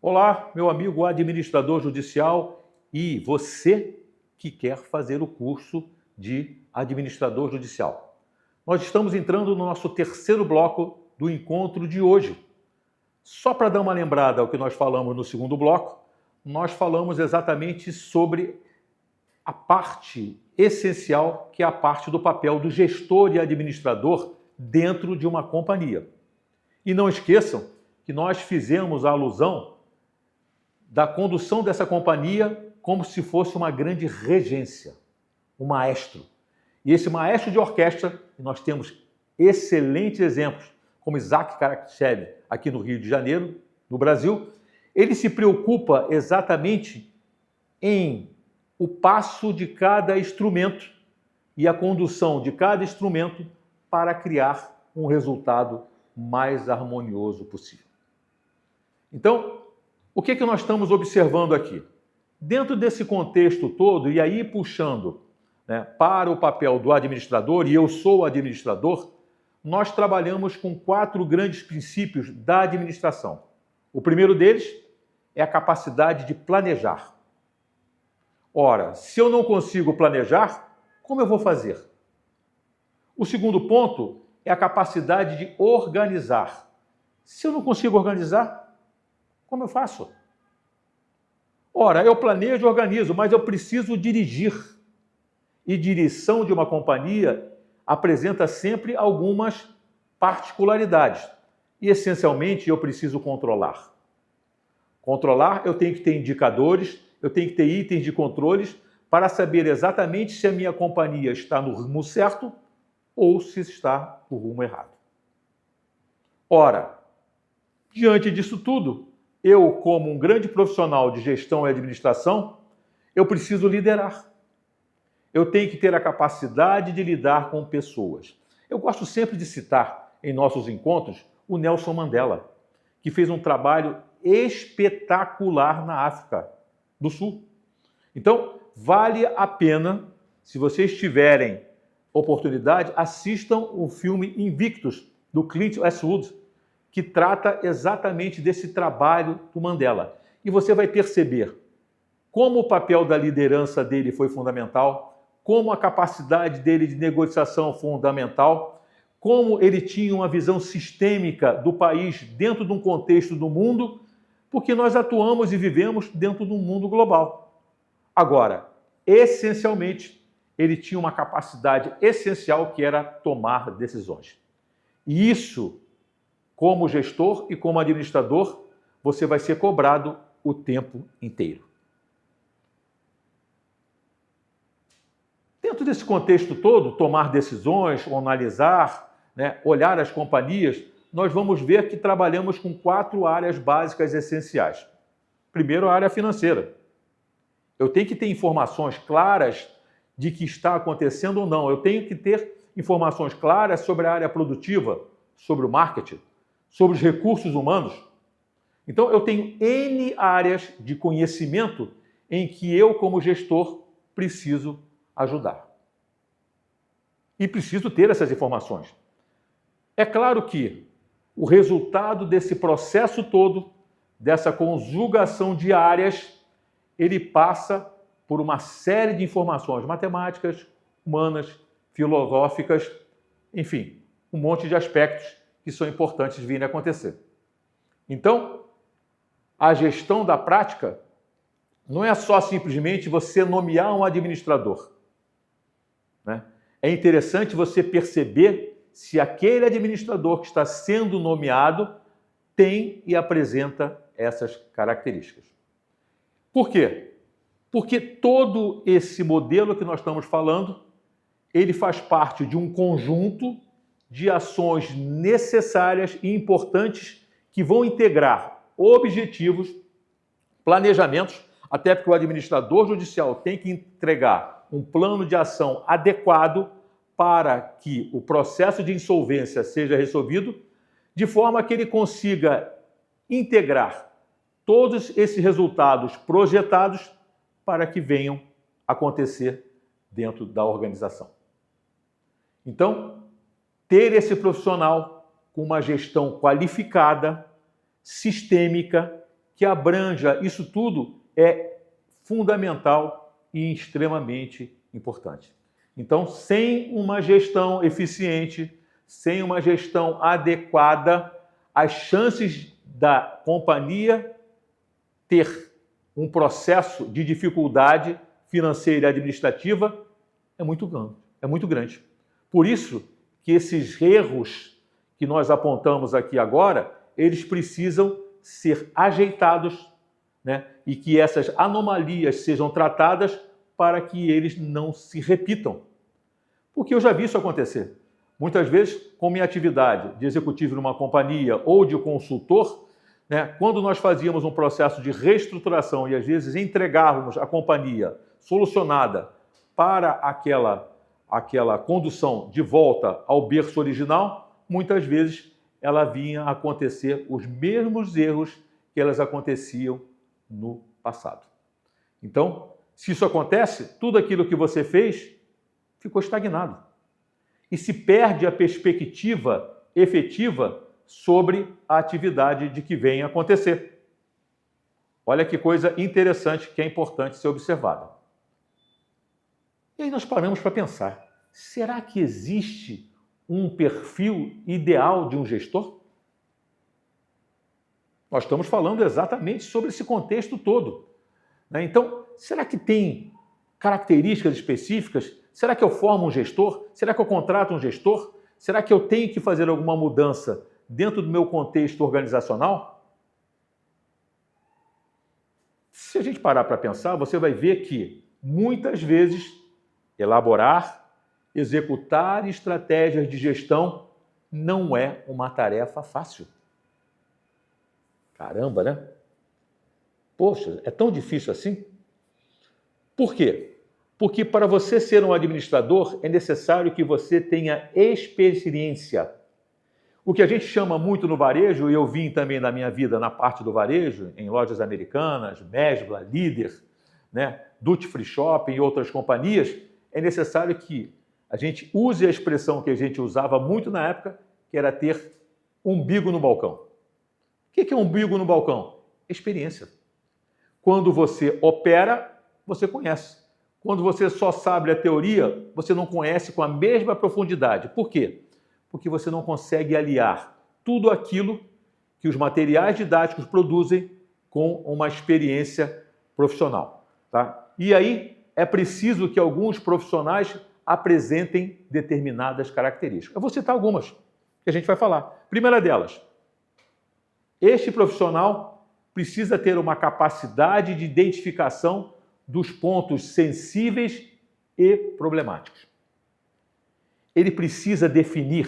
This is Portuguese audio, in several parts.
Olá, meu amigo administrador judicial e você que quer fazer o curso de administrador judicial. Nós estamos entrando no nosso terceiro bloco do encontro de hoje. Só para dar uma lembrada ao que nós falamos no segundo bloco, nós falamos exatamente sobre a parte essencial, que é a parte do papel do gestor e administrador dentro de uma companhia. E não esqueçam que nós fizemos a alusão da condução dessa companhia como se fosse uma grande regência, um maestro. E esse maestro de orquestra, nós temos excelentes exemplos, como Isaac Karakchev, aqui no Rio de Janeiro, no Brasil, ele se preocupa exatamente em o passo de cada instrumento e a condução de cada instrumento para criar um resultado mais harmonioso possível. Então, o que nós estamos observando aqui? Dentro desse contexto todo, e aí puxando para o papel do administrador, e eu sou administrador, nós trabalhamos com 4 grandes princípios da administração. O primeiro deles é a capacidade de planejar. Ora, se eu não consigo planejar, como eu vou fazer? O segundo ponto é a capacidade de organizar. Se eu não consigo organizar, como eu faço? Ora, eu planejo e organizo, mas eu preciso dirigir. E direção de uma companhia apresenta sempre algumas particularidades. E, essencialmente, eu preciso controlar. Controlar, eu tenho que ter indicadores, eu tenho que ter itens de controles para saber exatamente se a minha companhia está no rumo certo ou se está no rumo errado. Ora, diante disso tudo, eu, como um grande profissional de gestão e administração, eu preciso liderar. Eu tenho que ter a capacidade de lidar com pessoas. Eu gosto sempre de citar em nossos encontros o Nelson Mandela, que fez um trabalho espetacular na África do Sul. Então, vale a pena, se vocês tiverem oportunidade, assistam o filme Invictus, do Clint Eastwood, que trata exatamente desse trabalho do Mandela. E você vai perceber como o papel da liderança dele foi fundamental, como a capacidade dele de negociação fundamental, como ele tinha uma visão sistêmica do país dentro de um contexto do mundo, porque nós atuamos e vivemos dentro de um mundo global. Agora, essencialmente, ele tinha uma capacidade essencial que era tomar decisões. E isso, como gestor e como administrador, você vai ser cobrado o tempo inteiro. Dentro desse contexto todo, tomar decisões, analisar, olhar as companhias, nós vamos ver que trabalhamos com 4 áreas básicas essenciais. Primeiro, a área financeira. Eu tenho que ter informações claras de que está acontecendo ou não. Eu tenho que ter informações claras sobre a área produtiva, sobre o marketing, sobre os recursos humanos. Então, eu tenho N áreas de conhecimento em que eu, como gestor, preciso ajudar. E preciso ter essas informações. É claro que o resultado desse processo todo, dessa conjugação de áreas, ele passa por uma série de informações matemáticas, humanas, filosóficas, enfim, um monte de aspectos que são importantes de virem a acontecer. Então, a gestão da prática não é só simplesmente você nomear um administrador. É interessante você perceber se aquele administrador que está sendo nomeado tem e apresenta essas características. Por quê? Porque todo esse modelo que nós estamos falando, ele faz parte de um conjunto de ações necessárias e importantes que vão integrar objetivos, planejamentos, até porque o administrador judicial tem que entregar um plano de ação adequado para que o processo de insolvência seja resolvido, de forma que ele consiga integrar todos esses resultados projetados para que venham acontecer dentro da organização. Então, ter esse profissional com uma gestão qualificada, sistêmica que abranja isso tudo é fundamental e extremamente importante. Então, sem uma gestão eficiente, sem uma gestão adequada, as chances da companhia ter um processo de dificuldade financeira e administrativa é muito grande. Por isso que esses erros que nós apontamos aqui agora, eles precisam ser ajeitados, né? E que essas anomalias sejam tratadas para que eles não se repitam. Porque eu já vi isso acontecer. Muitas vezes, com minha atividade de executivo numa companhia ou de consultor, né, quando nós fazíamos um processo de reestruturação e às vezes entregávamos a companhia solucionada para aquela condução de volta ao berço original, muitas vezes ela vinha a acontecer os mesmos erros que elas aconteciam no passado. Então, se isso acontece, tudo aquilo que você fez ficou estagnado. E se perde a perspectiva efetiva sobre a atividade de que vem a acontecer. Olha que coisa interessante que é importante ser observada. E aí nós paramos para pensar, será que existe um perfil ideal de um gestor? Nós estamos falando exatamente sobre esse contexto todo, né? Então, será que tem características específicas? Será que eu formo um gestor? Será que eu contrato um gestor? Será que eu tenho que fazer alguma mudança dentro do meu contexto organizacional? Se a gente parar para pensar, você vai ver que, muitas vezes, elaborar, executar estratégias de gestão não é uma tarefa fácil. Caramba, né? Poxa, é tão difícil assim? Por quê? Porque para você ser um administrador é necessário que você tenha experiência. O que a gente chama muito no varejo, e eu vim também na minha vida na parte do varejo, em lojas americanas, Mesbla, Líder, né, Duty Free Shopping e outras companhias, é necessário que a gente use a expressão que a gente usava muito na época, que era ter umbigo no balcão. O que é umbigo no balcão? Experiência. Quando você opera, você conhece. Quando você só sabe a teoria, você não conhece com a mesma profundidade. Por quê? Porque você não consegue aliar tudo aquilo que os materiais didáticos produzem com uma experiência profissional, tá? E aí é preciso que alguns profissionais apresentem determinadas características. Eu vou citar algumas que a gente vai falar. Primeira delas, este profissional precisa ter uma capacidade de identificação dos pontos sensíveis e problemáticos. Ele precisa definir,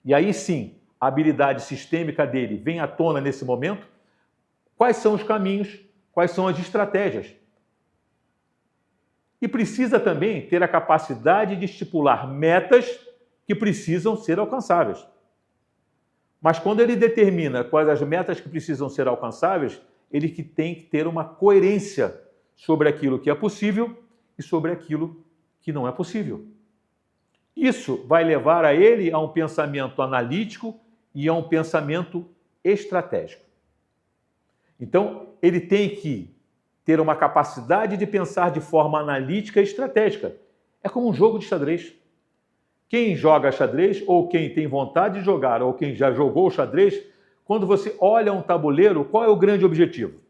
e aí sim, a habilidade sistêmica dele vem à tona nesse momento, quais são os caminhos, quais são as estratégias. E precisa também ter a capacidade de estipular metas que precisam ser alcançáveis. Mas quando ele determina quais as metas que precisam ser alcançáveis, ele que tem que ter uma coerência sobre aquilo que é possível e sobre aquilo que não é possível. Isso vai levar a ele a um pensamento analítico e a um pensamento estratégico. Então, ele tem que ter uma capacidade de pensar de forma analítica e estratégica. É como um jogo de xadrez. Quem joga xadrez, ou quem tem vontade de jogar, ou quem já jogou xadrez, quando você olha um tabuleiro, qual é o grande objetivo?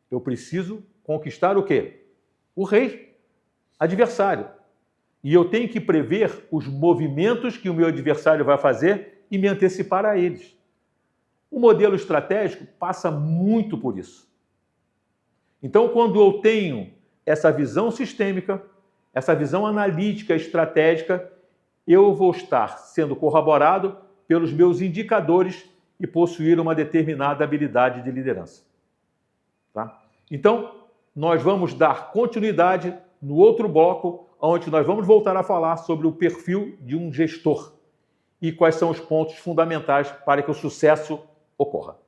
Eu preciso conquistar o quê? O rei, adversário. E eu tenho que prever os movimentos que o meu adversário vai fazer e me antecipar a eles. O modelo estratégico passa muito por isso. Então, quando eu tenho essa visão sistêmica, essa visão analítica, estratégica, eu vou estar sendo corroborado pelos meus indicadores e possuir uma determinada habilidade de liderança. Tá? Então, nós vamos dar continuidade no outro bloco, onde nós vamos voltar a falar sobre o perfil de um gestor e quais são os pontos fundamentais para que o sucesso ocorra.